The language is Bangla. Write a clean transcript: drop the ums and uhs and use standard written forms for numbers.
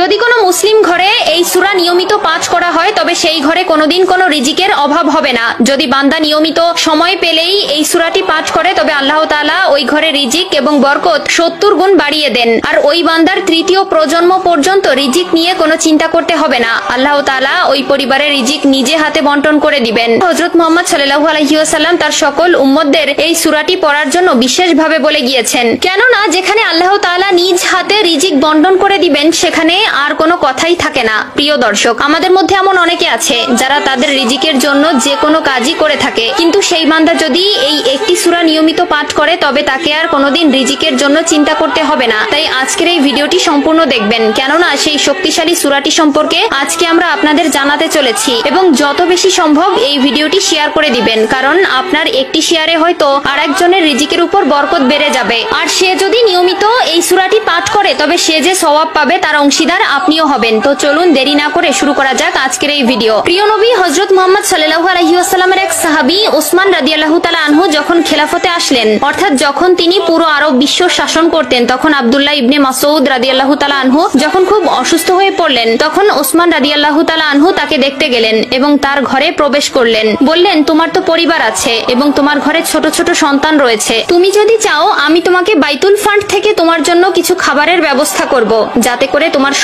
যদি কোনো মুসলিম ঘরে এই সূরা নিয়মিত পাঠ করা হয় তবে সেই ঘরে কোনোদিন কোনো রিজিকের অভাব হবে না। যদি বান্দা নিয়মিত সময় পেলেই এই সূরাটি পাঠ করে তবে আল্লাহ তাআলা ওই ঘরে রিজিক এবং বরকত 70 গুণ বাড়িয়ে দেন। আর ওই বান্দার তৃতীয় প্রজন্ম পর্যন্ত রিজিক নিয়ে কোনো চিন্তা করতে হবে না। আল্লাহ তাআলা ওই পরিবারের রিজিক নিজে হাতে বন্টন করে দিবেন। হযরত মুহাম্মদ সাল্লাল্লাহু আলাইহি ওয়াসাল্লাম তার সকল উম্মতদের এই সূরাটি পড়ার জন্য বিশেষভাবে বলে গিয়েছেন, কেননা যেখানে আল্লাহ তাআলা নিজ হাতে রিজিক বন্টন করে দিবেন সেখানে আর কোনো কথাই থাকে না। প্রিয় দর্শক, আমাদের মধ্যে এমন অনেকে আছে যারা তাদের রিজিকের জন্য যে কোনো কাজই করে থাকে, কিন্তু সেই বান্দা যদি এই একটি সূরা নিয়মিত পাঠ করে তবে তাকে আর কোনোদিন রিজিকের জন্য চিন্তা করতে হবে না। তাই আজকের এই ভিডিওটি সম্পূর্ণ দেখবেন, কেননা সেই শক্তিশালী সূরাটি সম্পর্কে আজকে আমরা আপনাদের জানাতে চলেছি। এবং যত বেশি সম্ভব এই ভিডিওটি শেয়ার করে দিবেন, কারণ আপনার একটি শেয়ারে হয়তো আরেকজনের রিজিকের উপর বরকত বেড়ে যাবে। আর সে যদি নিয়মিত এই সূরাটি পাঠ করে তবে সে যে সওয়াব পাবে তার অংশীদার আপনিও হবেন। তো চলুন দেরি না করে শুরু করা যাক আজকের এই ভিডিও। প্রিয় নবী হযরত মুহাম্মদ সাল্লাল্লাহু আলাইহি ওয়াসাল্লামের এক সাহাবী ওসমান রাদিয়াল্লাহু তাআলা আনহু যখন খেলাফতে আসলেন, অর্থাৎ যখন তিনি পুরো আরব বিশ্ব শাসন করতেন, তখন আব্দুল্লাহ ইবনে মাসউদ রাদিয়াল্লাহু তাআলা আনহু যখন খুব অসুস্থ হয়ে পড়লেন, তখন ওসমান রাদিয়াল্লাহু তাআলা আনহু তাকে দেখতে গেলেন এবং তার ঘরে প্রবেশ করলেন। বললেন, তোমার তো পরিবার আছে এবং তোমার ঘরে ছোট ছোট সন্তান রয়েছে, তুমি যদি চাও আমি তোমাকে বাইতুল ফান্ড থেকে তোমার জন্য কিছু খাবারের ব্যবস্থা করব, যাতে করে তোমার